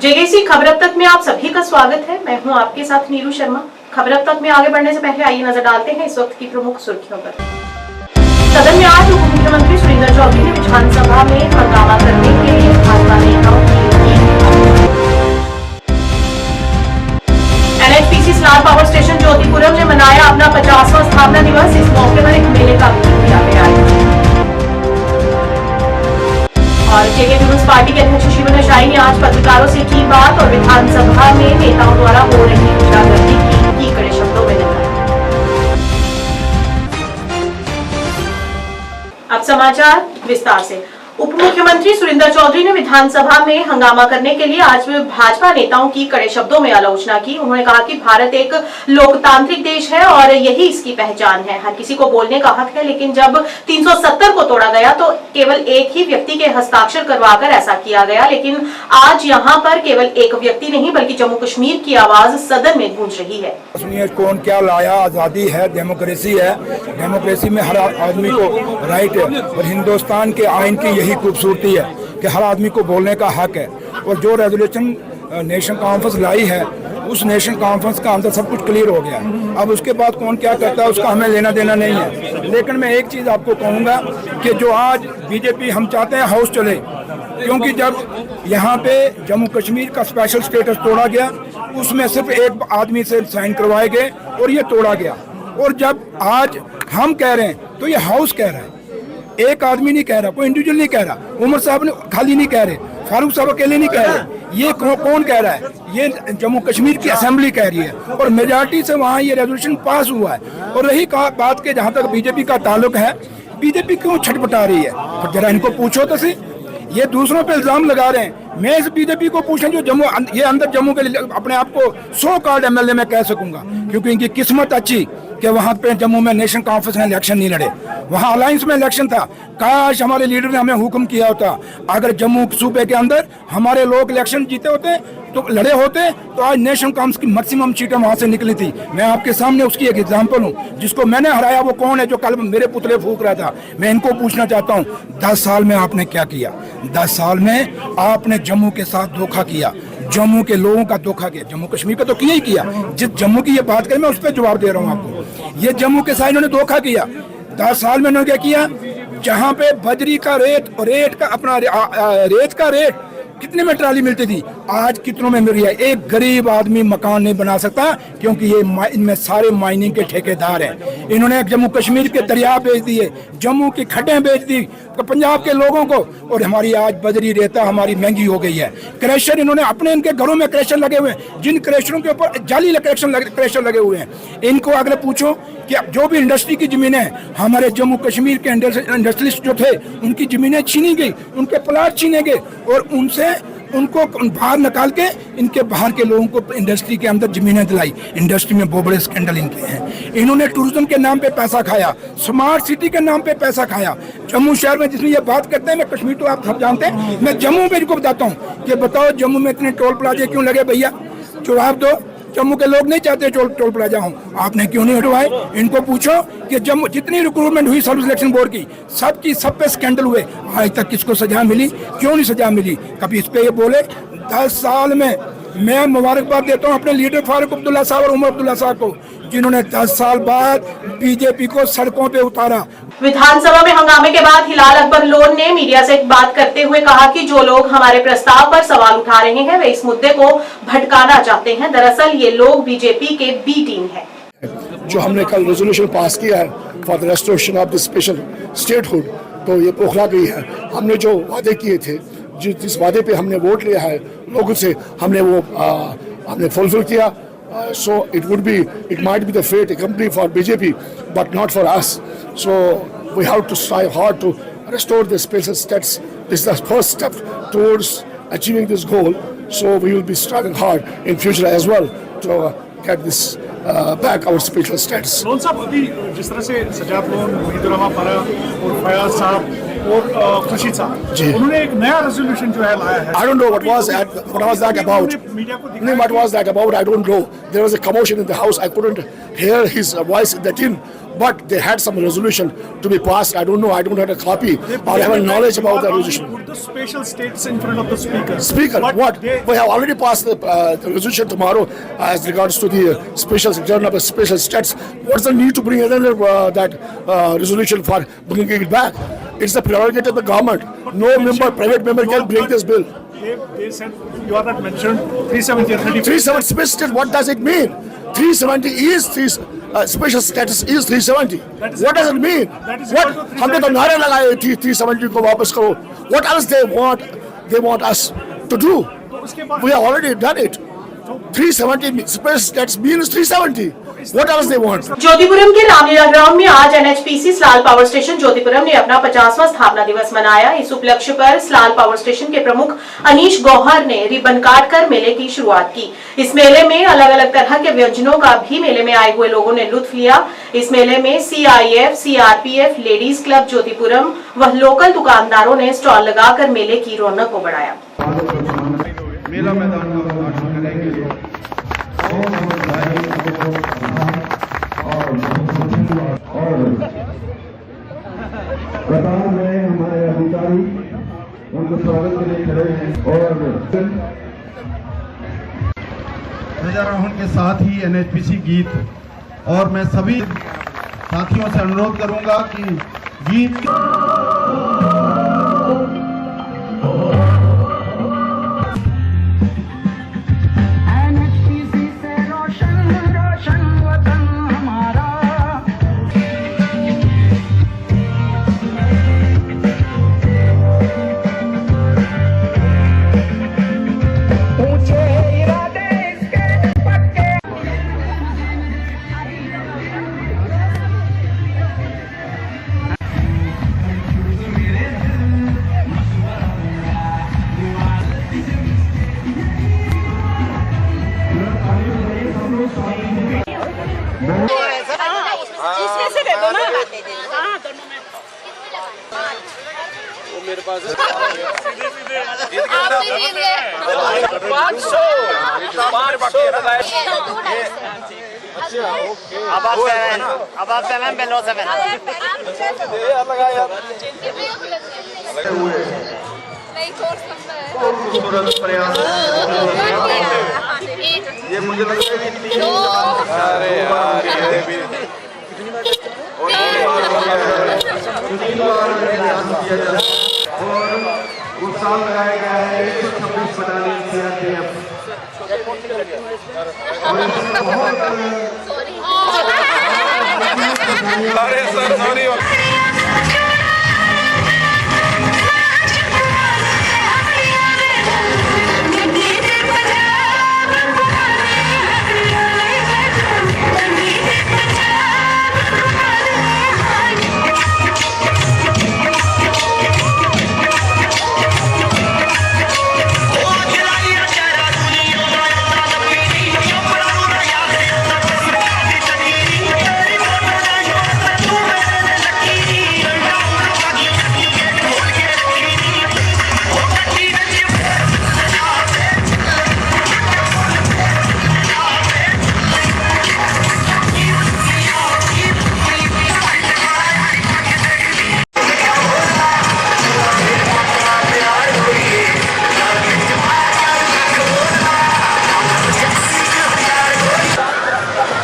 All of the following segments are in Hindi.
जेएसी खबर अब तक में आप सभी का स्वागत है। मैं हूं आपके साथ नीरू शर्मा। खबर अब तक में आगे बढ़ने से पहले आइए नजर डालते हैं इस वक्त की प्रमुख सुर्खियों पर। सदन में आज उप मुख्यमंत्री सुरेंद्र चौधरी ने विधानसभा में हंगामा करने के लिए भाजपा नेताओं की एनएचपीसी स्नार पावर स्टेशन ज्योतिपुरम ने मनाया अपना 50वां स्थापना दिवस। इस मौके पर एक मेले का भी किया गया आयोजन। और जेके पीपुल्स पार्टी के अध्यक्ष शिवराज शाही ने आज पत्रकारों से की बात और विधानसभा में नेताओं द्वारा हो रही गुंडागर्दी की कड़े शब्दों में निंदा। अब समाचार विस्तार से। उप मुख्यमंत्री सुरेंद्र चौधरी ने विधानसभा में हंगामा करने के लिए आज भाजपा नेताओं की कड़े शब्दों में आलोचना की। उन्होंने कहा कि भारत एक लोकतांत्रिक देश है और यही इसकी पहचान है। हर किसी को बोलने का हक है, लेकिन जब 370 को तोड़ा गया तो केवल एक ही व्यक्ति के हस्ताक्षर करवाकर ऐसा किया गया। लेकिन आज यहाँ पर केवल एक व्यक्ति नहीं बल्कि जम्मू कश्मीर की आवाज सदन में गूंज रही है। सुनिए, कौन क्या लाया? आजादी है, डेमोक्रेसी है। डेमोक्रेसी में हर आदमी को राइट है और हिंदुस्तान के आइन की यही खूबसूरती है कि हर आदमी को बोलने का हक है। और जो रेजोल्यूशन नेशन कॉन्फ्रेंस लाई है, उस नेशन कॉन्फ्रेंस का अंदर सब कुछ क्लियर हो गया। अब उसके बाद कौन क्या करता है उसका हमें लेना देना नहीं है। लेकिन मैं एक चीज़ आपको कहूँगा कि जो आज बीजेपी हम चाहते हैं हाउस चले, क्योंकि जब यहाँ पे जम्मू कश्मीर का स्पेशल स्टेटस तोड़ा गया, उसमें सिर्फ एक आदमी से साइन करवाए गए और ये तोड़ा गया। और जब आज हम कह रहे हैं तो ये हाउस कह रहा है, एक आदमी नहीं कह रहा, कोई इंडिविजुअल नहीं कह रहा। उमर साहब ने खाली नहीं कह रहे, फारूक साहब अकेले नहीं कह रहे। ये कौन कह रहा है? ये जम्मू कश्मीर की असेंबली कह रही है और मेजॉरिटी से वहाँ ये रेजोल्यूशन पास हुआ है। और रही बात के जहाँ तक बीजेपी का ताल्लुक है, बीजेपी क्यों छटपटा रही है? तो जरा इनको पूछो तो सही। ये दूसरों पे इल्जाम लगा रहे हैं। मैं इस बीजेपी को पूछें जो जम्मू ये अंदर जम्मू के अपने आप को 100 कार्ड एमएलए में कह सकूंगा, क्योंकि इनकी किस्मत अच्छी कि वहाँ पे जम्मू में नेशन कॉन्फ्रेंस में इलेक्शन नहीं लड़े, वहाँ अलायंस में इलेक्शन था। काश हमारे लीडर ने हमें हुक्म किया होता, अगर जम्मू सूबे के अंदर हमारे लोग इलेक्शन जीते होते तो लड़े होते तो आज नेशन कॉन्फ्रेंस की मैक्सिमम सीटें वहाँ से निकली थी। मैं आपके सामने उसकी एक एग्जाम्पल हूँ। जिसको मैंने हराया वो कौन है? जो कल मेरे पुतले फूक रहा था। मैं इनको पूछना चाहता हूँ, 10 साल में आपने क्या किया? 10 साल में आपने जम्मू के साथ धोखा किया, जम्मू के लोगों का धोखा किया। जम्मू कश्मीर का तो किया ही किया। जिस जम्मू की ये बात करें मैं उस पर जवाब दे रहा हूँ आपको। ये जम्मू के साथ इन्होंने धोखा किया। 10 साल में इन्होंने क्या किया? जहाँ पे बजरी का रेत का रेट कितने में ट्राली मिलती थी, आज कितनों में मिल रही है? एक गरीब आदमी मकान नहीं बना सकता, क्योंकि ये इनमें सारे माइनिंग के ठेकेदार हैं। इन्होंने जम्मू कश्मीर के दरिया बेच दिए, जम्मू की खड्डें बेच दी पंजाब के लोगों को, और हमारी आज बजरी रेता हमारी महंगी हो गई है। क्रैशर इन्होंने अपने इनके घरों में क्रैशर लगे हुए हैं, जिन क्रैशरों के ऊपर जाली क्रैशर लगे हुए हैं। इनको अगर पूछो कि जो भी इंडस्ट्री की जमीनें हैं, हमारे जम्मू कश्मीर के इंडस्ट्रियलिस्ट जो थे उनकी जमीनें छीनी गई, उनके प्लाट छीने गए और उनको बाहर निकाल के इनके बाहर के लोगों को इंडस्ट्री के अंदर जमीनें दिलाई। इंडस्ट्री में बहुत बड़े स्कैंडल इनके हैं। इन्होंने टूरिज्म के नाम पे पैसा खाया, स्मार्ट सिटी के नाम पे पैसा खाया। जम्मू शहर में जिसमें ये बात करते हैं, मैं कश्मीर तो आप सब जानते हैं, मैं जम्मू में इनको बताता हूँ कि बताओ जम्मू में इतने टोल प्लाजे क्यों लगे? भैया जवाब दो। जम्मू के लोग नहीं चाहते टोल प्लाजा हो, आपने क्यों नहीं हटवाए? इनको पूछो कि जम्मू जितनी रिक्रूटमेंट हुई सर्विस सिलेक्शन बोर्ड की, सब पे स्कैंडल हुए, आज तक किसको सजा मिली? क्यों नहीं सजा मिली? कभी इस पे ये बोले? 10 साल में मैं मुबारकबाद देता हूँ अपने लीडर फारूक अब्दुल्ला साहब और उमर अब्दुल्ला साहब को, जिन्होंने 10 साल बाद बीजेपी को सड़कों पे उतारा। विधानसभा में हंगामे के बाद हिलाल अकबर लोन ने मीडिया से बात करते हुए कहा कि जो लोग हमारे प्रस्ताव पर सवाल उठा रहे हैं वे इस मुद्दे को भटकाना चाहते हैं। दरअसल ये लोग बीजेपी के बी टीम है। जो हमने कल रेजोल्यूशन पास किया है for the restoration of the special statehood, तो ये पोखरा गई है। हमने जो वादे किए थे, जिस वादे पे हमने वोट लिया है लोगों से, हमने फुलफिल किया। So it might be the fate accompany for BJP, but not for us. So we have to strive hard to restore the special status. This is the first step towards achieving this goal. So we will be striving hard in future as well to get this back our special status. Loan साहब, अभी जिस तरह से सजाद लोन, मुहिदुर्रहमान फारूक और फयाज साहब और खुर्शीद साहब, उन्होंने एक नया रेजोल्यूशन जो है लाया है। I don't know what was that about. What was that about? I don't know. There was a commotion in the house. I couldn't hear his voice in the tin. but they had some resolution to be passed. I don't know. I don't have a copy or I have knowledge about the resolution. Put the special states in front of the speaker. Speaker, But what? they- We have already passed the resolution tomorrow as regards to the special return of the special states. What's the need to bring another that resolution for bringing it back? It's the prerogative of the government. No member, private member can bring this bill. They said you are not mentioned 370 and 35. 370 special status, what does it mean? 370 is special status is 370. That is What does it mean? that is What? equal to हमने तो नारे लगाए 370 को वापस करो. What else they want us to do? उसके बाद We have already done it. 370 special status means 370. What else they want? Jyotipuram के रामलीला ग्राउंड में आज NHPC Salal power station Jyotipuram ने अपना 50वां स्थापना दिवस मनाया। इस उपलक्ष्य पर सलाल पावर स्टेशन के प्रमुख अनीश गौहर ने रिबन काटकर मेले की शुरुआत की। इस मेले में अलग अलग तरह के व्यंजनों का भी मेले में आए हुए लोगों ने लुत्फ लिया। इस मेले में CIF, CRPF, ladies club Jyotipuram व लोकल दुकानदारों ने स्टॉल लगाकर मेले की रौनक को बढ़ाया। मेला मैदान का उद्घाटन करेंगे और कतार में हमारे अधिकारी उनको स्वागत के लिए खड़े हैं और ध्वजारोहण के साथ ही एनएचपीसी गीत और मैं सभी साथियों से अनुरोध करूंगा कि गीत इसमें से दे दो ना। हाँ, दोनों में। वो मेरे पास है। आप भी जीत गए। 500 अब आप 7 पे लो 7 नहीं छोड़ सकता है। खूबसूरत प्रयास ये मुझे लगता है कि 3 बार और उत्साह लगाया गया है 126 बटालियन सीआरपीएफ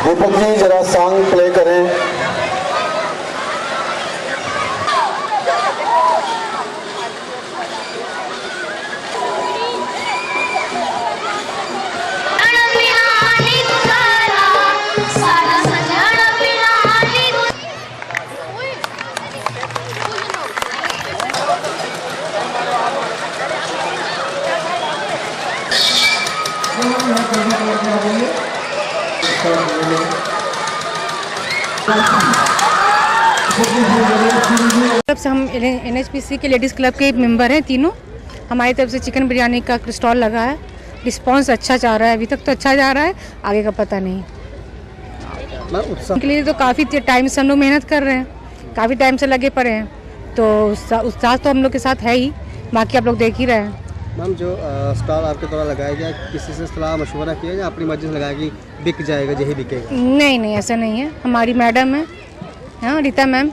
दीपक जी जरा सॉन्ग प्ले करें। तरफ से हम एनएचपीसी के लेडीज़ क्लब के मेंबर हैं तीनों। हमारी तरफ से चिकन बिरयानी का स्टॉल लगा है। रिस्पांस अच्छा जा रहा है, अभी तक तो अच्छा जा रहा है, आगे का पता नहीं। के लिए तो काफ़ी टाइम से हम लोग मेहनत कर रहे हैं, काफ़ी टाइम से लगे पड़े हैं, तो उत्साह तो हम लोग के साथ है ही, बाकी आप लोग देख ही रहे हैं। मैम जो स्टॉल आपके द्वारा लगाया गया, किसी से सलाह मशवरा किया या अपनी मर्जी से लगाया कि बिक जाएगा, यही बिकेगा? नहीं नहीं, ऐसा नहीं है। हमारी मैडम है, हाँ, रीता मैम,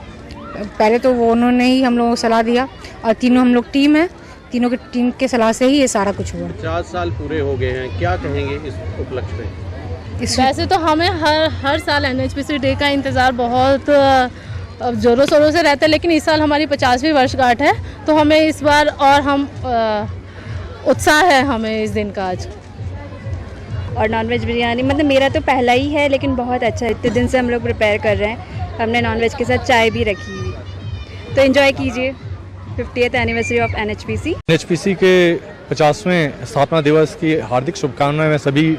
पहले तो वो उन्होंने ही हम लोगों को सलाह दिया और तीनों हम लोग टीम है, तीनों की टीम के सलाह से ही ये सारा कुछ हुआ। 50 साल पूरे हो गए हैं, क्या कहेंगे इस उपलक्ष्य में? वैसे तो हमें हर साल NHPC डे का इंतज़ार बहुत ज़ोरों शोरों से रहता है, लेकिन इस साल हमारी 50वीं वर्षगांठ है, तो हमें इस बार और हम उत्साह है हमें इस दिन का आज। और नॉनवेज बिरयानी मतलब मेरा तो पहला ही है, लेकिन बहुत अच्छा, इतने दिन से हम लोग प्रिपेयर कर रहे हैं। हमने नॉनवेज के साथ चाय भी रखी हुई, तो एंजॉय कीजिए 50th anniversary of NHPC। NHPC के 50वें स्थापना दिवस की हार्दिक शुभकामनाएं मैं सभी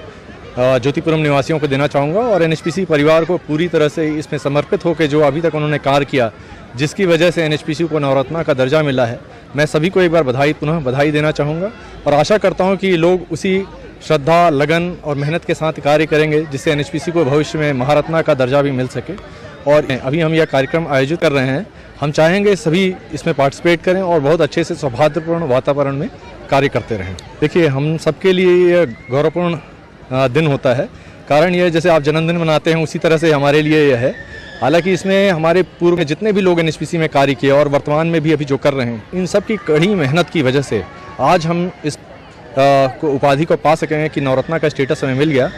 ज्योतिपुरम निवासियों को देना चाहूँगा और NHPC परिवार को पूरी तरह से इसमें समर्पित होकर जो अभी तक उन्होंने कार्य किया, जिसकी वजह से NHPC को नवरत्ना का दर्जा मिला है, मैं सभी को एक बार पुनः बधाई देना चाहूँगा और आशा करता हूँ कि लोग उसी श्रद्धा, लगन और मेहनत के साथ कार्य करेंगे, जिससे NHPC को भविष्य में महारत्ना का दर्जा भी मिल सके। और अभी हम यह कार्यक्रम आयोजित कर रहे हैं, हम चाहेंगे सभी इसमें पार्टिसिपेट करें और बहुत अच्छे से सौहार्दपूर्ण वातावरण में कार्य करते रहें। देखिए, हम सबके लिए यह गौरवपूर्ण दिन होता है। कारण यह, जैसे आप जन्मदिन मनाते हैं उसी तरह से हमारे लिए यह है। हालांकि इसमें हमारे पूर्व में जितने भी लोग NHPC में कार्य किए और वर्तमान में भी अभी जो कर रहे हैं, इन सब की कड़ी मेहनत की वजह से आज हम इस उपाधि को पा सकेंगे कि नवरत्ना का स्टेटस हमें मिल गया।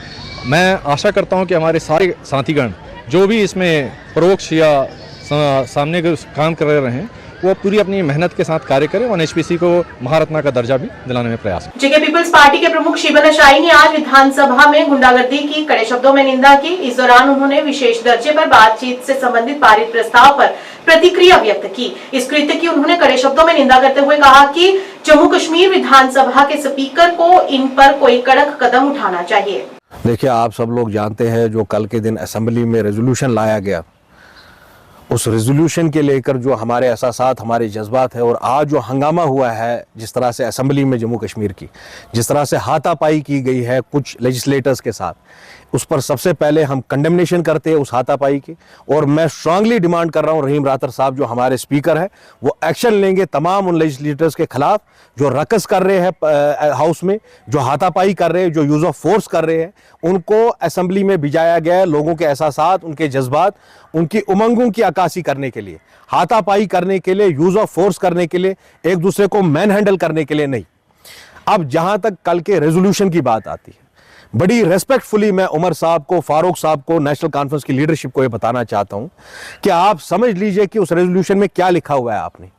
मैं आशा करता हूं कि हमारे सारे साथीगण जो भी इसमें परोक्ष या सामने काम कर रहे हैं, वो पूरी अपनी मेहनत के साथ कार्य करें और NHPC को महारत्ना का दर्जा भी दिलाने में प्रयास करें। जेके पीपल्स पार्टी के प्रमुख शिवन शाही ने आज विधानसभा में गुंडागर्दी की कड़े शब्दों में निंदा की। इस दौरान उन्होंने विशेष दर्जे पर बातचीत से संबंधित पारित प्रस्ताव पर प्रतिक्रिया व्यक्त की। इस कृत्य की उन्होंने कड़े शब्दों में निंदा करते हुए कहा कि जम्मू कश्मीर विधानसभा के स्पीकर को इन पर कोई कड़क कदम उठाना चाहिए। देखिए, आप सब लोग जानते हैं जो कल के दिन असेंबली में रेजोल्यूशन लाया गया, उस रेजोल्यूशन के लेकर जो हमारे एहसासात, हमारे जज्बात है, और आज जो हंगामा हुआ है, जिस तरह से असेंबली में जम्मू कश्मीर की जिस तरह से हाथापाई की गई है कुछ लेजिस्लेटर्स के साथ, उस पर सबसे पहले हम कंडेमनेशन करते हैं उस हाथापाई की। और मैं स्ट्रांगली डिमांड कर रहा हूं रहीम रातर साहब जो हमारे स्पीकर हैं, वो एक्शन लेंगे तमाम उन लेजिस्लेटर्स के खिलाफ जो रकस कर रहे हैं हाउस में, जो हाथापाई कर रहे हैं, जो यूज ऑफ फोर्स कर रहे हैं। उनको असेंबली में भिजाया गया है लोगों के एहसासात, उनके जज्बात, उनकी उमंगों की अक्कासी करने के लिए, हाथापाई करने के लिए, यूज ऑफ फोर्स करने के लिए, एक दूसरे को मैन हैंडल करने के लिए नहीं। अब जहां तक कल के रेजोल्यूशन की बात आती है, बड़ी रेस्पेक्टफुली मैं उमर साहब को, फारूक साहब को, नेशनल कॉन्फ्रेंस की लीडरशिप को यह बताना चाहता हूं कि आप समझ लीजिए कि उस रेजोल्यूशन में क्या लिखा हुआ है। आपने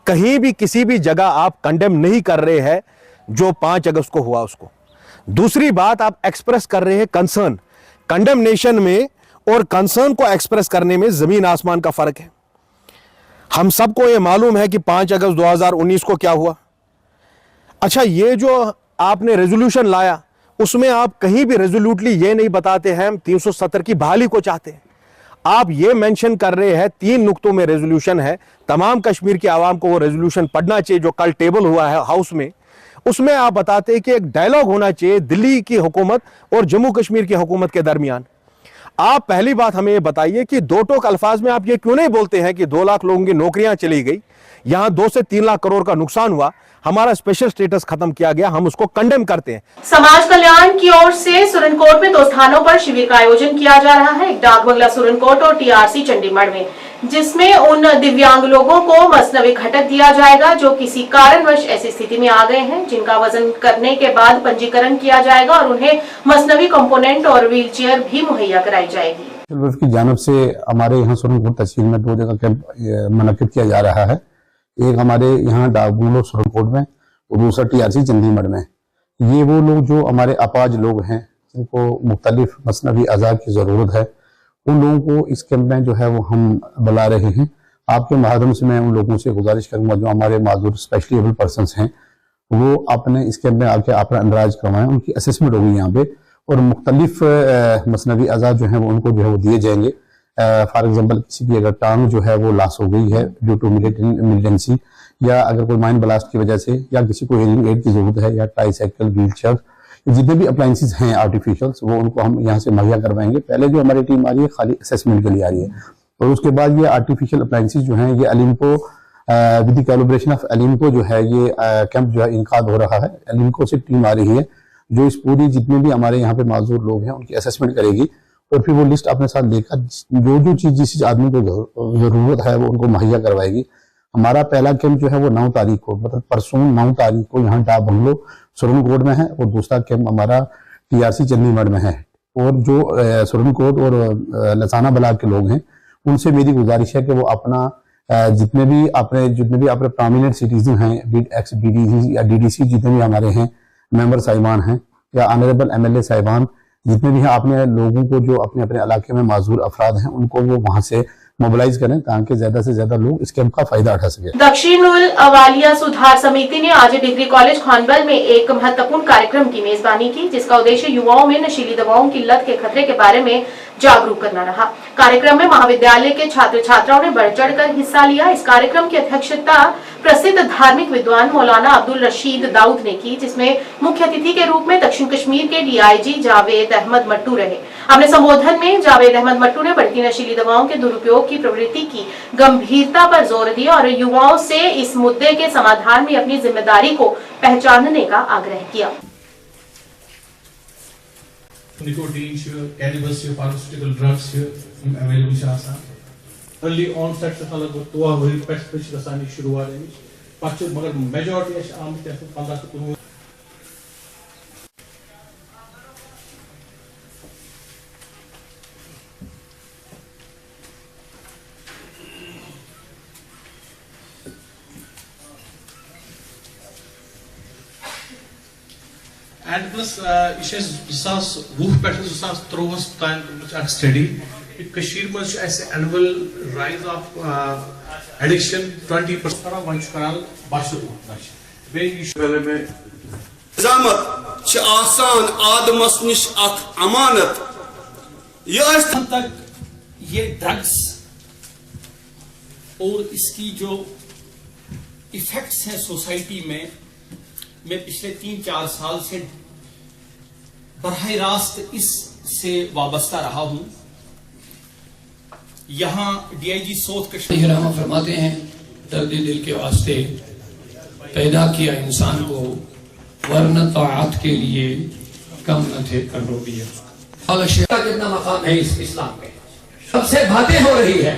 कहीं भी किसी भी जगह आप कंडेम नहीं कर रहे हैं जो 5 अगस्त को हुआ उसको। दूसरी बात, आप एक्सप्रेस कर रहे हैं कंसर्न। कंडेमनेशन में और कंसर्न को एक्सप्रेस करने में जमीन आसमान का फर्क है। हम सबको यह मालूम है कि 5 अगस्त 2019 को क्या हुआ। अच्छा, ये जो आपने रेजोल्यूशन लाया, उसमें आप कहीं भी रेजोल्यूटली ये नहीं बताते हैं हम 370 की बहाली को चाहते हैं। आप ये मेंशन कर रहे हैं 3 नुक्तों में रेजोल्यूशन है, तमाम कश्मीर की आवाम को वो रेजोल्यूशन पढ़ना चाहिए जो कल टेबल हुआ है हाउस में। उसमें आप बताते हैं कि एक डायलॉग होना चाहिए दिल्ली की हुकूमत और जम्मू कश्मीर की हुकूमत के दरमियान। आप पहली बात हमें ये बताइए कि 2 टोक अल्फाज में आप ये क्यों नहीं बोलते हैं कि 2 लाख लोगों की नौकरियां चली गई, यहां 2 से 3 लाख करोड़ का नुकसान हुआ, हमारा स्पेशल स्टेटस खत्म किया गया, हम उसको कंडेम करते हैं। समाज कल्याण की ओर से सुरनकोट में 2 स्थानों पर शिविर का आयोजन किया जा रहा है, एक डाक बंगला सुरनकोट और TRC चंडीगढ़ में, जिसमें उन दिव्यांग लोगों को मसनवी घटक दिया जाएगा जो किसी कारणवश ऐसी स्थिति में आ गए हैं, जिनका वजन करने के बाद पंजीकरण किया जाएगा और उन्हें मसनवी कंपोनेंट और व्हीलचेयर भी मुहैया कराई जाएगी। की जानिब से हमारे यहाँ सुरनकोट तहसील में 2 जगह कैंप मुनक्किद किया जा रहा है। एक हमारे यहाँ डाक बंगला सुरनकोट में और दूसरा TRC चंडीगढ़ में। ये वो लोग जो हमारे अपाज लोग हैं, जिनको मुख्तलिफ मसनवी अज़ा की ज़रूरत है, उन लोगों को इस कैंप में जो है वो हम बुला रहे हैं। आपके माध्यम से मैं उन लोगों से गुजारिश करूंगा जो हमारे माजूर स्पेशली एबल पर्सनस हैं, वो अपने इस कैंप में आके अपना अंदराज करवाएं। उनकी असेसमेंट होगी यहाँ पे और मुख्तलिफ मसनवी अज़ा जो है वो उनको जो है वो दिए जाएंगे। फॉर एग्जाम्पल, किसी की अगर टांग जो है वो लॉस हो गई है ड्यू टू इमरजेंसी, या अगर कोई माइन ब्लास्ट की वजह से, या किसी को हेयरिंग एड की जरूरत है, या ट्राईसाइकिल, व्हील चेयर, जितने भी अप्लायंसेस हैं आर्टिफिशियल्स, वो उनको हम यहाँ से मुहैया करवाएंगे। पहले जो हमारी टीम आ रही है खाली असेसमेंट के लिए आ रही है, और उसके बाद ये आर्टिफिशियल अप्लायंसेस जो हैं, ये अलिम्को विद द कोलैबोरेशन ऑफ अलिम्को जो है ये कैंप जो है इनकाद हो रहा है। अलिम्को से टीम आ रही है जो इस पूरी जितने भी हमारे यहाँ पे माजूर लोग हैं उनकी असेसमेंट करेगी और फिर वो लिस्ट अपने साथ लेकर जो जो चीज जिस आदमी को जरूरत है वो उनको मुहैया करवाएगी। हमारा पहला कैंप जो है वो 9 तारीख को, मतलब परसों 9 तारीख को यहाँ डाक बंगलो सुरनकोट में है, और दूसरा कैंप हमारा TRC चंडीगढ़ में है। और जो सुरनकोट और लसाना ब्लॉक के लोग हैं उनसे मेरी गुजारिश है कि वो अपना जितने भी अपने प्रोमिनेंट सिटीजन हैं, एक्स DDC या DDC जितने भी हमारे हैं मेंबर साहिबान हैं या ऑनरेबल MLA साहिबान जितने भी हैं, अपने लोगों को जो अपने अपने इलाके में माजूर अफराद हैं उनको वो वहां से मोबिलाइज करें ताकि ज्यादा से ज्यादा लोग इस कैंप का फायदा उठा सके। दक्षिण उल अवालिया सुधार समिति ने आज डिग्री कॉलेज खानबल में एक महत्वपूर्ण कार्यक्रम की मेजबानी की, जिसका उद्देश्य युवाओं में नशीली दवाओं की लत के खतरे के बारे में जागरूक करना रहा। कार्यक्रम में महाविद्यालय के छात्र छात्राओं ने बढ़ चढ़कर हिस्सा लिया। इस कार्यक्रम की अध्यक्षता प्रसिद्ध धार्मिक विद्वान मौलाना अब्दुल रशीद दाऊद ने की, जिसमें मुख्य अतिथि के रूप में दक्षिण कश्मीर के DIG जावेद अहमद मट्टू रहे। अपने संबोधन में जावेद अहमद मट्टू ने बढ़ती नशीली दवाओं के दुरुपयोग की प्रवृत्ति की गंभीरता पर जोर दिया और युवाओं से इस मुद्दे के समाधान में अपनी जिम्मेदारी को पहचानने का आग्रह किया। Nicotine, cannabis, pharmaceutical drugs, available शासा। Early onset से अलग तो वही पेस्ट रसायनिक शुरुआत है। पाँच मगर majority है आम तौर पर 15 से 15। And plus, इसे 2020 पे 2023 तान कुछ स्टडी कशीर में ऐसे annual rise of addiction 20% करा वंश कराल बाशु वे इस वाले में निजामत च आसान आदमस निश अख अमानत ये तक ये ड्रग्स और इसकी जो इफेक्ट्स हैं सोसाइटी में मैं पिछले 3-4 साल से बराह रास्त इससे वाबस्ता रहा हूं। यहाँ DIG साउथ कश्मीर फरमाते हैं, दर्द दिल के वास्ते पैदा किया इंसान को वरना ताअत के लिए कम न थे करोड़िया। कितना मकाम है इस इस्लाम में, सबसे बातें हो रही है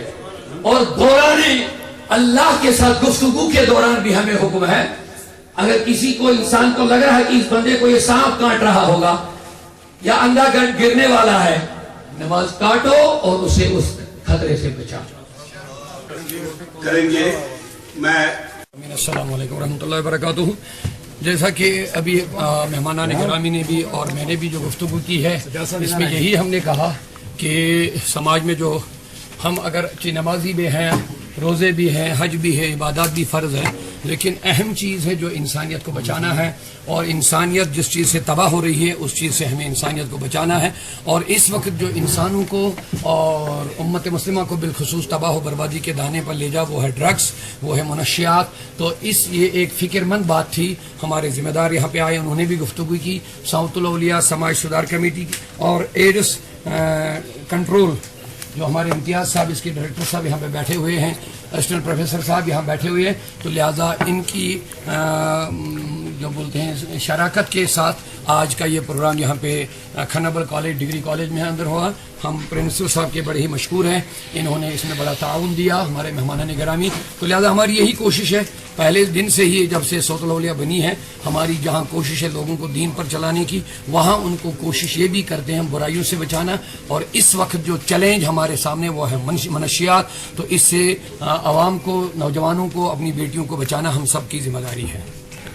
और दौराने अल्लाह के साथ गुफ्तगू के दौरान भी हमें हुक्म है, अगर किसी को इंसान को लग रहा है कि इस बंदे को ये सांप काट रहा होगा या अंधा गिरने वाला है, नमाज काटो और उसे उस खतरे से बचाओ करेंगे। मैं अस्सलाम वालेकुम रहमतुल्लाहि व बरकातुहू। जैसा कि अभी मेहमानान गिरामी ने भी और मैंने भी जो गुफ्तगू की है, इसमें यही हमने कहा कि समाज में जो हम अगर नमाजी भी हैं, रोज़े भी हैं, हज भी है, इबादत भी फ़र्ज़ है, लेकिन अहम चीज़ है जो इंसानियत को बचाना है। और इंसानियत जिस चीज़ से तबाह हो रही है उस चीज़ से हमें इंसानियत को बचाना है। और इस वक्त जो इंसानों को और उम्मत मुस्लिमा को बिलखुसूस तबाह बर्बादी के दाने पर ले जा वो है ड्रग्स, वो है मुनशियात। तो ये एक फ़िक्रमंद बात थी। हमारे ज़िम्मेदार यहाँ पे आए, उन्होंने भी गुफ्तगू की। साउतुल औलिया समाज सुधार कमेटी और एड्स कंट्रोल जो हमारे इम्तियाज़ साहब इसके डायरेक्टर साहब यहाँ पे बैठे हुए हैं, असिस्टेंट प्रोफेसर साहब यहाँ बैठे हुए हैं, तो लिहाजा इनकी जो बोलते हैं शराकत के साथ आज का ये प्रोग्राम यहाँ पे खानाबल कॉलेज डिग्री कॉलेज में अंदर हुआ। हम प्रिंसिपल साहब के बड़े ही मशहूर हैं, इन्होंने इसमें बड़ा ताउन दिया, हमारे मेहमानान गिरामी। तो लिहाजा हमारी यही कोशिश है, पहले दिन से ही जब से साउतुल औलिया बनी है, हमारी जहाँ कोशिश है लोगों को दीन पर चलाने की, वहाँ उनको कोशिश ये भी करते हैं बुराइयों से बचाना। और इस वक्त जो चैलेंज हमारे सामने वो है मनशियात, तो इससे आवाम को, नौजवानों को, अपनी बेटियों को बचाना हम सब की जिम्मेदारी है।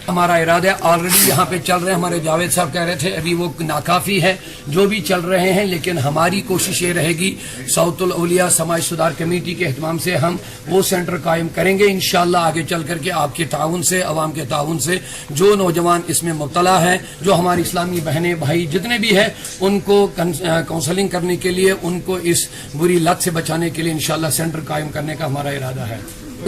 हमारा इरादा ऑलरेडी यहाँ पे चल रहे हैं, हमारे जावेद साहब कह रहे थे अभी वो नाकाफ़ी है जो भी चल रहे हैं, लेकिन हमारी कोशिश ये रहेगी साउतुल औलिया समाज सुधार कमेटी के एहतमाम से हम वो सेंटर कायम करेंगे इंशाअल्लाह आगे चल करके, आपके ताउन से, अवाम के ताउन से। जो नौजवान इसमें मुब्तला है, जो हमारी इस्लामी बहनें भाई जितने भी हैं, उनको काउंसलिंग करने के लिए, उनको इस बुरी लत से बचाने के लिए इंशाअल्लाह सेंटर कायम करने का हमारा इरादा है।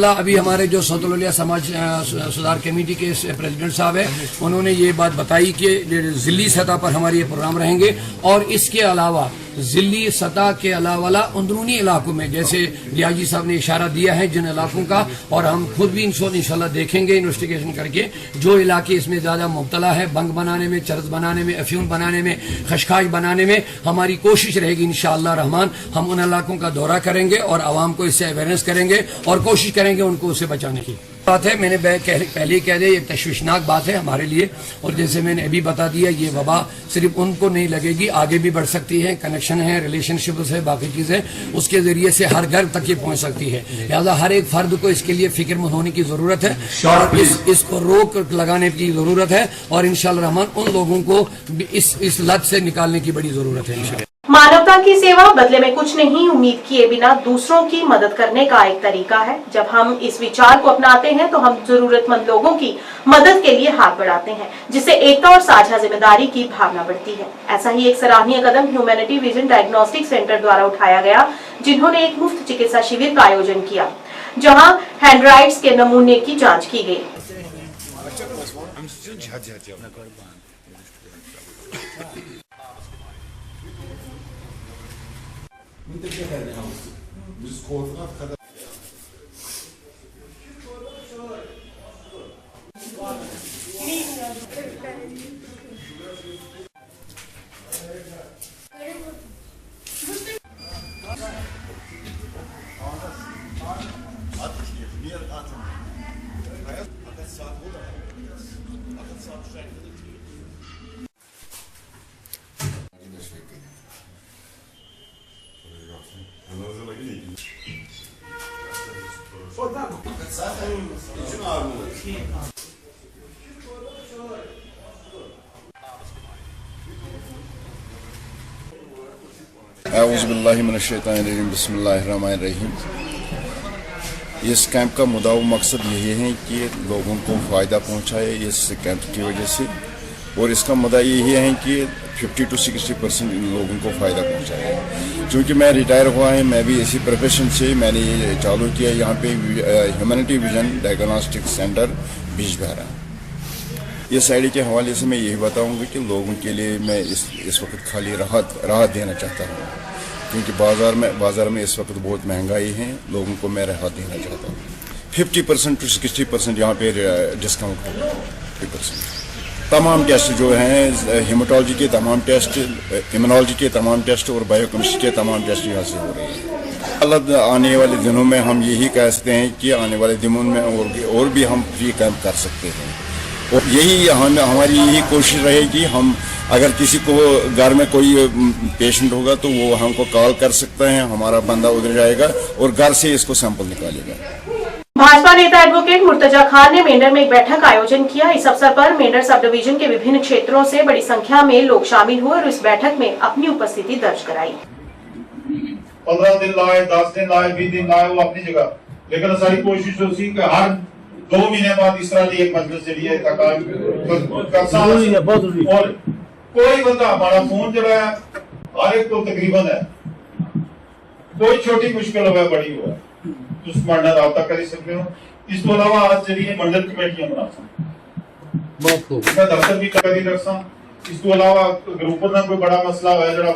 अभी हमारे जो सतुलिया समाज सुधार कमेटी के प्रेसिडेंट साहब हैं, उन्होंने ये बात बताई कि जिली सतह पर हमारे ये प्रोग्राम रहेंगे और इसके अलावा जिली सतह के अलावा अंदरूनी इलाकों में, जैसे लियाजी साहब ने इशारा दिया है जिन इलाकों का, और हम खुद भी इंशाल्लाह देखेंगे इन्वेस्टिगेशन करके जो इलाके इसमें ज़्यादा मुब्तला है, बंग बनाने में, चरस बनाने में, अफ्यून बनाने में, खशखाश बनाने में, हमारी कोशिश रहेगी इंशाअल्लाह रहमान हम उन इलाकों का दौरा करेंगे और आवाम को इससे अवेयरनेस करेंगे और कोशिश करेंगे उनको उससे बचाने की। बात है, मैंने पहले ही कह दिया, एक तशवीशनाक बात है हमारे लिए, और जैसे मैंने अभी बता दिया ये वबा सिर्फ उनको नहीं लगेगी, आगे भी बढ़ सकती है, कनेक्शन है, रिलेशनशिप है, बाकी चीज़ें उसके ज़रिए से हर घर तक ये पहुँच सकती है। लिहाजा हर एक फर्द को इसके लिए फिक्रमंद होने की ज़रूरत है और इसको रोक लगाने की ज़रूरत है और इंशाअल्लाह रहमान उन लोगों को इस लत से निकालने की बड़ी ज़रूरत है इंशाअल्लाह। मानवता की सेवा बदले में कुछ नहीं उम्मीद किए बिना दूसरों की मदद करने का एक तरीका है। जब हम इस विचार को अपनाते हैं तो हम जरूरतमंद लोगों की मदद के लिए हाथ बढ़ाते हैं, जिससे एकता और साझा जिम्मेदारी की भावना बढ़ती है। ऐसा ही एक सराहनीय कदम ह्यूमैनिटी विजन डायग्नोस्टिक सेंटर द्वारा उठाया गया, जिन्होंने एक मुफ्त चिकित्सा शिविर का आयोजन किया, जहाँ हैंडराइट्स के नमूने की जाँच की गयी। औज़ुबिल्लाहिमिनश्शैतानिर्रजीम बिस्मिल्लाहिर्रहमानिर्रहीम। इस कैंप का मुद्दा मकसद यही है कि लोगों को फ़ायदा पहुँचाए इस कैंप की वजह से, और इसका मुद्दा यही है कि 50 to 60% लोगों को फ़ायदा पहुँचाए। चूँकि मैं रिटायर हुआ है, मैं भी इसी प्रोफेशन से मैंने ये चालू किया यहाँ पे ह्यूमैनिटी विजन डायग्नोस्टिक सेंटर बीजबहरा। इस आईडी के हवाले से मैं यही बताऊंगा कि लोगों के लिए मैं इस वक्त खाली राहत देना चाहता हूँ, क्योंकि बाज़ार में इस वक्त बहुत महंगाई है, लोगों को मैं राहत देना चाहता हूँ। 50% to 60% यहाँ पे डिस्काउंट होगा। 50% तमाम टेस्ट जो हैं, हेमाटोलॉजी के तमाम टेस्ट, इम्यूनोलॉजी के तमाम टेस्ट और बायोकेमिस्ट्री के तमाम टेस्ट यहाँ से हो रहे हैं। अलग आने वाले दिनों में हम यही कह सकते हैं कि आने वाले दिनों में और भी हम फ्री कैंप कर सकते हैं, और यही हमारी यही कोशिश रहेगी। हम अगर किसी को घर में कोई पेशेंट होगा तो वो हमको कॉल कर सकता है, हमारा बंदा उधर जाएगा और घर से इसको सैंपल निकालेगा। भाजपा नेता एडवोकेट मुर्तजा खान ने मेंढर में एक बैठक का आयोजन किया। इस अवसर पर मेंढर सब डिवीजन के विभिन्न क्षेत्रों से बड़ी संख्या में लोग शामिल हुए और इस बैठक में अपनी उपस्थिति दर्ज कराई। 15 दिन लाए, 10 दिन लाए, 20 दिन लाए, वो अपनी जगह, लेकिन सारी कोशिश होती है कि हर 2 महीने बाद इस तरह की एक मजलिस जरिए और कोई बंदा हमारा फोन जो है हर एक को तकरीबन है, कोई छोटी मुश्किल हो बड़ी हुआ तुम हमारे रब्ता कर सकते हो। इस तो अलावा आज जरिए मंडल कमेटियां बना दफ्तर भी करी रख सा। इस तो अलावा ग्रुप का कोई बड़ा मसला है जरा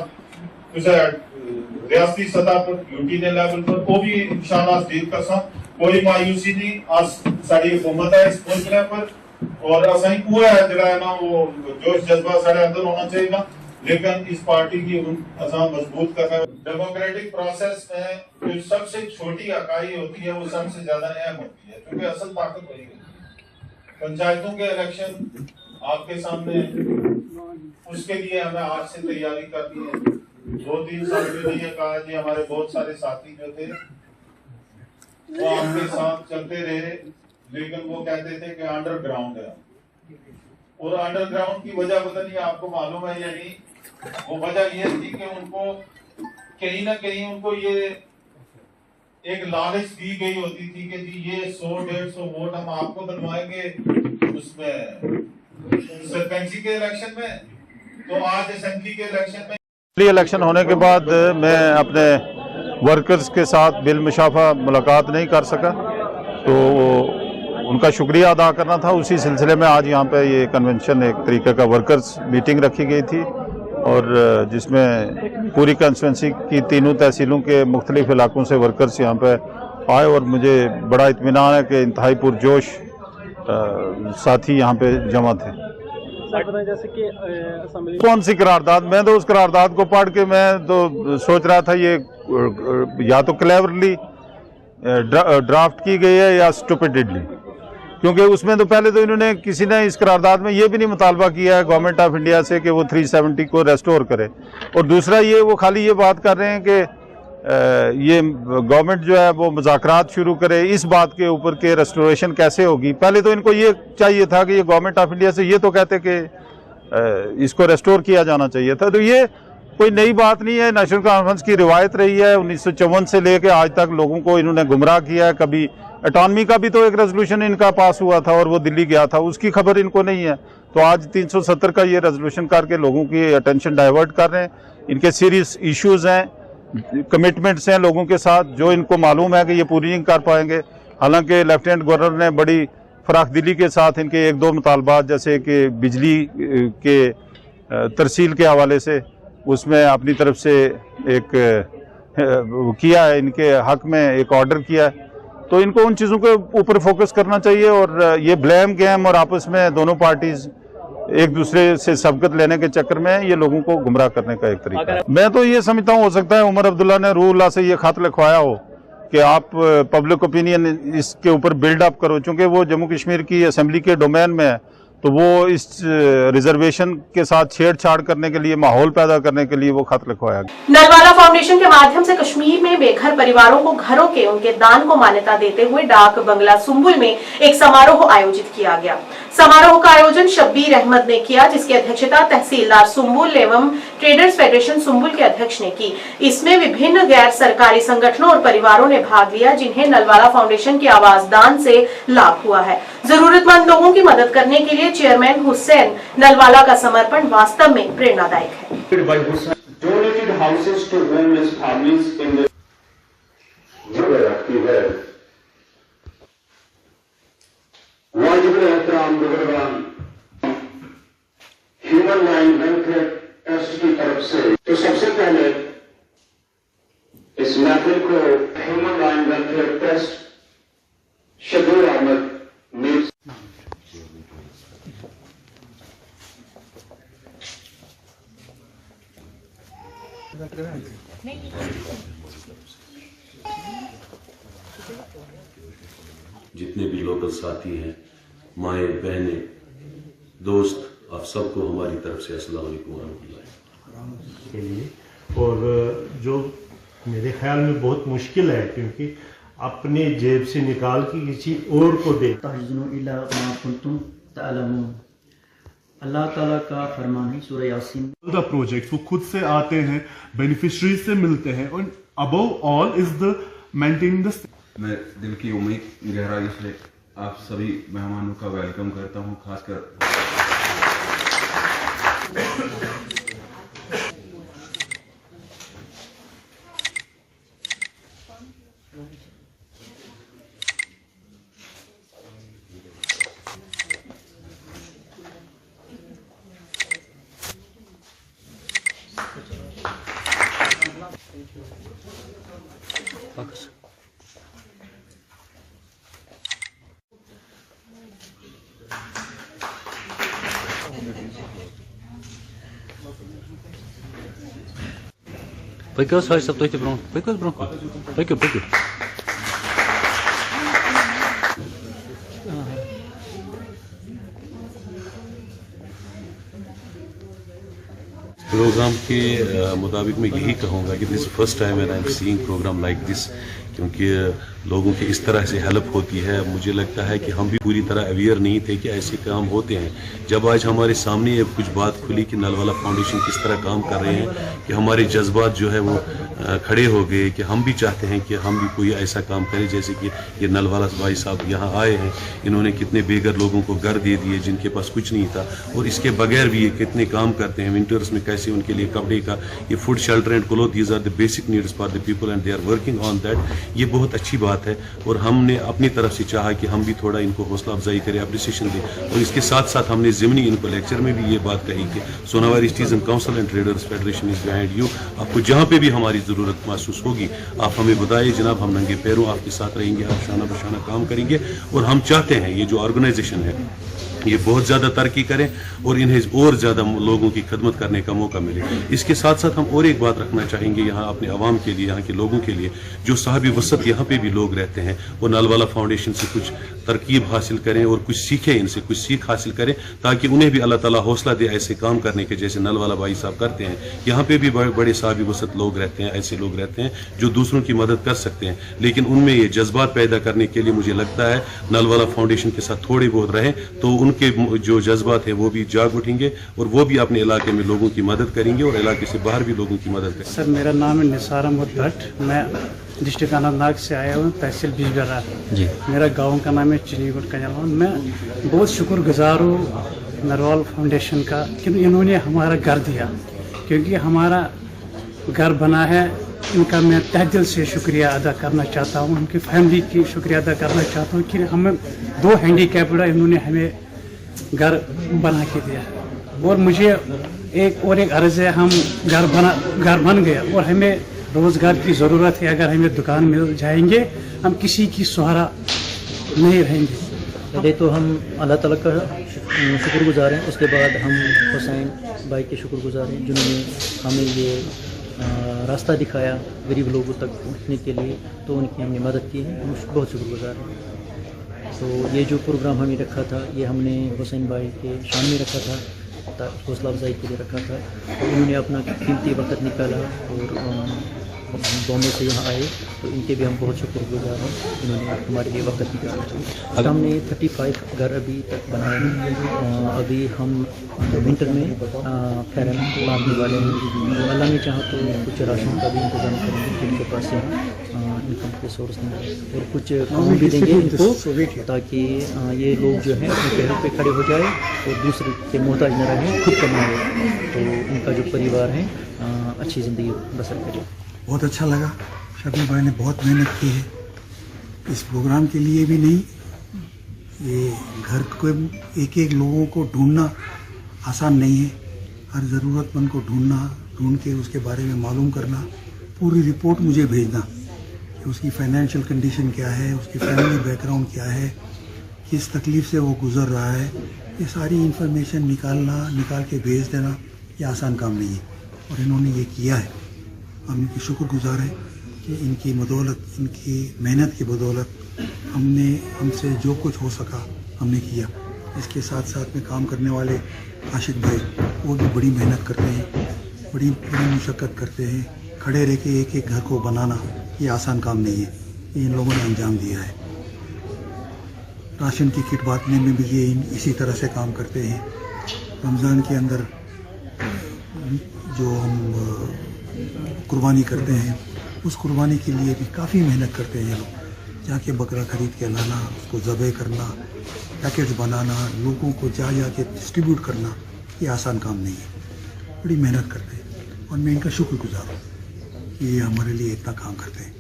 रियासती सतह पर यूटी के लेवल पर वो भी इंशाल्लाह डील कर सा। कोई मायूसी नहीं, आज साड़ी हुकूमत है इस मुल्क पर और असाई हुआ है जरा है ना वो जोश जज्बा सारे अंदर होना चाहिए ना, लेकिन इस पार्टी की असा मजबूत करना। डेमोक्रेटिक प्रोसेस में जो सबसे छोटी इकाई होती है वो सबसे ज्यादा अहम होती है, क्योंकि असल ताकत वही है। पंचायतों के इलेक्शन आपके सामने, उसके लिए हमें आज से तैयारी करनी है। 2-3 साल पहले कहा जी हमारे बहुत सारे साथी जो थे वो आपके साथ चलते रहे, लेकिन वो कहते थे कि अंडरग्राउंड है, और अंडरग्राउंड की वजह पता नहीं आपको मालूम है या नहीं। वो वजह ये थी कि उनको कहीं ना कहीं उनको ये एक लालच दी गई होती थी कि जी ये 100-150 वोट हम आपको बनवाएंगे उसमें सरपंची के इलेक्शन में, तो आज असेंबली के इलेक्शन में। इलेक्शन होने के बाद मैं अपने वर्कर्स के साथ बिल मुशाफा मुलाकात नहीं कर सका, तो उनका शुक्रिया अदा करना था। उसी सिलसिले में आज यहाँ पे ये कन्वेंशन एक तरीके का वर्कर्स मीटिंग रखी गई थी और जिसमें पूरी कंस्टिट्यूंसी की तीनों तहसीलों के मुख्तलिफ इलाकों से वर्कर्स यहाँ पे आए और मुझे बड़ा इत्मीनान है कि इंतहाई पुरजोश साथी यहाँ पे जमा थे। जैसे कि कौन सी करारदाद, मैं तो उस करारदाद को पढ़ के मैं तो सोच रहा था ये या तो क्लेवरली ड्राफ्ट की गई है या स्टूपिडिटली, क्योंकि उसमें तो पहले तो इन्होंने किसी ने इस करारदाद में ये भी नहीं मुतालबा किया है गवर्नमेंट ऑफ इंडिया से कि वो 370 को रेस्टोर करे, और दूसरा ये वो खाली ये बात कर रहे हैं कि ये गवर्नमेंट जो है वो मुज़ाकरात शुरू करे इस बात के ऊपर कि रेस्टोरेशन कैसे होगी। पहले तो इनको ये चाहिए था कि ये गवर्नमेंट ऑफ इंडिया से ये तो कहते कि इसको रेस्टोर किया जाना चाहिए था। तो ये कोई नई बात नहीं है, नेशनल कॉन्फ्रेंस की रिवायत रही है। 1954 से लेकर आज तक लोगों को इन्होंने गुमराह किया है। कभी अटॉनमी का भी तो एक रेजोल्यूशन इनका पास हुआ था और वो दिल्ली गया था, उसकी खबर इनको नहीं है। तो आज 370 का ये रेजोल्यूशन करके लोगों की अटेंशन डाइवर्ट कर रहे हैं। इनके सीरियस इश्यूज हैं, कमिटमेंट्स हैं लोगों के साथ, जो इनको मालूम है कि ये पूरी नहीं कर पाएंगे। हालांकि लेफ्टिनेंट गवर्नर ने बड़ी फराखदिली के साथ इनके एक दो मुतालबात जैसे कि बिजली के तरसील के हवाले से उसमें अपनी तरफ से एक किया है, इनके हक में एक ऑर्डर किया है। तो इनको उन चीज़ों के ऊपर फोकस करना चाहिए और ये ब्लेम गेम और आपस में दोनों पार्टीज एक दूसरे से सबकत लेने के चक्कर में ये लोगों को गुमराह करने का एक तरीका है। मैं तो ये समझता हूँ हो सकता है उमर अब्दुल्ला ने रूहुल्लाह से ये खत लिखवाया हो कि आप पब्लिक ओपिनियन इसके ऊपर बिल्डअप करो, चूँकि वो जम्मू कश्मीर की असेंबली के डोमेन में है, तो वो इस रिजर्वेशन के साथ छेड़छाड़ करने के लिए, माहौल पैदा करने के लिए वो खत लिखवाया गया। नलवाला फाउंडेशन के माध्यम से कश्मीर में बेघर परिवारों को घरों के उनके दान को मान्यता देते हुए डाक बंगला सुंबुल में एक समारोह आयोजित किया गया। समारोह का आयोजन शब्बीर अहमद ने किया, जिसकी अध्यक्षता तहसीलदार सुंबुल एवं ट्रेडर्स फेडरेशन सुंबुल के अध्यक्ष ने की। इसमें विभिन्न गैर सरकारी संगठनों और परिवारों ने भाग लिया, जिन्हें नलवाला फाउंडेशन के आवास दान से लाभ हुआ है। जरूरतमंद लोगों की मदद करने के लिए चेयरमैन हुसैन नलवाला का समर्पण वास्तव में प्रेरणादायक है। ह्यूमन लाइन वेलफेयर ट्रस्ट की तरफ से तो सबसे पहले इस महफिल को human line welfare trust Shabbir Ahmad Mir जितने भी लोकल साथी हैं, माएँ बहनें दोस्त, आप सबको हमारी तरफ से अस्सलाम वालेकुम रहमतुल्लाह के लिए। और जो मेरे ख्याल में बहुत मुश्किल है, क्योंकि अपने जेब से निकाल के किसी और को दे। अल्लाह ताला का फरमान है सूरह यासीन। द प्रोजेक्ट वो खुद से आते हैं, बेनिफिशरीज से मिलते हैं, और above all is the maintaining the. मैं दिल की उम्मीद गहराई से आप सभी मेहमानों का वेलकम करता हूं, खासकर Păi să tu te bron. Păi că bron. Păi că. Programme के मुताबिक मैं यही कहूँगा कि this first time when I am seeing programme like this, क्योंकि लोगों की इस तरह से हेल्प होती है। मुझे लगता है कि हम भी पूरी तरह अवेयर नहीं थे कि ऐसे काम होते हैं। जब आज हमारे सामने कुछ बात खुली कि नलवाला फाउंडेशन किस तरह काम कर रहे हैं, कि हमारे जज्बात जो है वो खड़े हो गए कि हम भी चाहते हैं कि हम भी कोई ऐसा काम करें जैसे कि ये नलवाला भाई साहब यहाँ आए हैं, इन्होंने कितने बेघर लोगों को घर दे दिए जिनके पास कुछ नहीं था, और इसके बगैर भी ये कितने काम करते हैं। विंटर्स में कैसे उनके लिए कपड़े का ये food shelter and cloth, these are the basic needs for the people and they are working on that. ये बहुत अच्छी बात बात है और हमने अपनी तरफ से चाहा कि हम भी थोड़ा इनको हौसला अफजाई करें, अप्रिसिएशन दें। और इसके साथ साथ हमने ज़िमनी इनको लेक्चर में भी ये बात कही कि Sonawari citizen council and traders federation is behind you. आपको जहाँ पे भी हमारी ज़रूरत महसूस होगी आप हमें बताइए जनाब, हम नंगे पैरों आपके साथ रहेंगे, आप शाना बशाना काम करेंगे। और हम चाहते हैं ये जो ऑर्गेनाइजेशन है ये बहुत ज़्यादा तरक्की करें और इन्हें और ज़्यादा लोगों की खदमत करने का मौका मिले। इसके साथ साथ हम और एक बात रखना चाहेंगे यहाँ अपने आवाम के लिए, यहाँ के लोगों के लिए, जो साहब वसत यहाँ पे भी लोग रहते हैं वो नलवाला फाउंडेशन से कुछ तरकीब हासिल करें और कुछ सीखें, इनसे कुछ सीख हासिल करें ताकि उन्हें भी अल्लाह ताला हौसला दे ऐसे काम करने के जैसे नलवाला भाई साहब करते हैं। यहाँ पे भी बड़े साहब वसत लोग रहते हैं, ऐसे लोग रहते हैं जो दूसरों की मदद कर सकते हैं, लेकिन उनमें ये जज्बात पैदा करने के लिए मुझे लगता है नलवाला फाउंडेशन के साथ थोड़े बहुत रहें तो उनके जो जज्बात है वो भी जाग उठेंगे और वो भी अपने इलाके में लोगों की मदद करेंगे और इलाके से बाहर भी लोगों की मदद करेंगे। सर मेरा नाम है निसार अहमद भट्ट, मैं डिस्ट्रिक्ट अनंतनाग से आया हूँ, तहसील बिजबेरा जी। मेरा गांव का नाम है चिनीगुट कजलवा। मैं बहुत शुक्रगुजार हूँ नरवाल फाउंडेशन का कि इन्होंने हमारा घर दिया, क्योंकि हमारा घर बना है। इनका मैं तहे दिल से शुक्रिया अदा करना चाहता हूँ, उनकी फैमिली की शुक्रिया अदा करना चाहता हूँ कि हमें 2 हैंडीकैप्ड इन्होंने हमें घर बना के दिया। और मुझे एक अर्ज है, हम घर बन गया और हमें रोज़गार की ज़रूरत है। अगर हमें दुकान मिल जाएंगे हम किसी की सहारा नहीं रहेंगे। पहले तो हम अल्लाह ताला का शुक्रगुजार हैं, उसके बाद हम हुसैन भाई के शुक्रगुजार हैं जिन्होंने हमें ये रास्ता दिखाया गरीब लोगों तक पहुँचने के लिए, तो उनकी हमने मदद की है, हम बहुत शुक्रगुजार हैं। तो ये जो प्रोग्राम हमने रखा था ये हमने हुसैन भाई के शान में रखा था, हौसला अफजाई के लिए रखा था। तो उन्होंने अपना कीमती वक्त निकाला और बॉम्बे से यहाँ आए, तो इनके भी हम बहुत शुक्रगुजार हैं, इन्होंने हमारे लिए वक्त निकाला। हमने 35 घर अभी तक बनाए हैं। अभी हम विंटर में फैरन मारने वाले हैं। अल्लाह ने चाहा तो कुछ राशन का भी इंतजाम करेंगे जिनके पास यहाँ इनकम के सोर्स नहीं, और कुछ काम भी देंगे इनको ताकि ये लोग जो हैं अपने पैरों पे खड़े हो जाए और दूसरे के मोहताज न रहें, खुद कमाए, तो इनका जो परिवार है अच्छी ज़िंदगी बसर करे। बहुत अच्छा लगा, शबीर भाई ने बहुत मेहनत की है इस प्रोग्राम के लिए भी नहीं। ये घर को एक लोगों को ढूंढना आसान नहीं है, हर ज़रूरतमंद को ढूंढ के उसके बारे में मालूम करना, पूरी रिपोर्ट मुझे भेजना कि उसकी फाइनेंशियल कंडीशन क्या है, उसकी फैमिली बैकग्राउंड क्या है, किस तकलीफ़ से वो गुज़र रहा है, ये सारी इन्फॉर्मेशन निकाल के भेज देना ये आसान काम नहीं है। और इन्होंने ये किया है, हम इनकी शुक्रगुजार हैं कि इनकी बदौलत, इनकी मेहनत की बदौलत हमसे जो कुछ हो सका हमने किया। इसके साथ साथ में काम करने वाले आशिक भाई वो भी बड़ी मेहनत करते हैं, बड़ी मुशक्क़त करते हैं। खड़े रह के एक घर को बनाना ये आसान काम नहीं है, ये इन लोगों ने अंजाम दिया है। राशन की किट बांटने में भी ये इसी तरह से काम करते हैं। रमज़ान के अंदर जो हम कुर्बानी करते हैं उस कुर्बानी के लिए भी काफ़ी मेहनत करते हैं ये लोग। जाके बकरा खरीद के लाना, उसको ज़बह करना, पैकेट्स बनाना, लोगों को जा के डिस्ट्रीब्यूट करना ये आसान काम नहीं है, बड़ी मेहनत करते हैं और मैं इनका शुक्रगुजार हूँ कि ये हमारे लिए इतना काम करते हैं।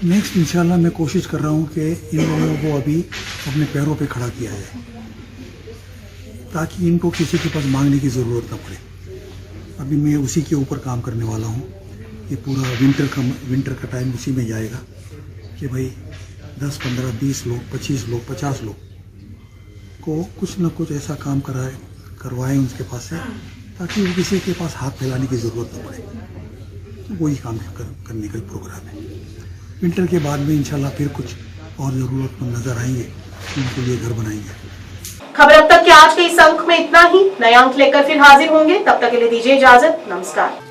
नेक्स्ट इंशाल्लाह मैं कोशिश कर रहा हूँ कि इन लोगों को अभी अपने पैरों पे खड़ा किया जाए ताकि इनको किसी के पास मांगने की ज़रूरत न पड़े। अभी मैं उसी के ऊपर काम करने वाला हूँ। ये पूरा विंटर का टाइम उसी में जाएगा कि भाई 10, 15, 20 लोग, 25 लोग, 50 लोग को कुछ न कुछ ऐसा काम करवाएं उनके पास से ताकि किसी के पास हाथ फैलाने की ज़रूरत न पड़े। तो वही काम करने का प्रोग्राम है। विंटर के बाद में इंशाल्लाह फिर कुछ और ज़रूरतमंद नज़र आएंगे, उनके लिए घर बनाएंगे। खबर अब तक के आज के इस अंक में इतना ही। नए अंक लेकर फिर हाजिर होंगे, तब तक के लिए दीजिए इजाजत। नमस्कार।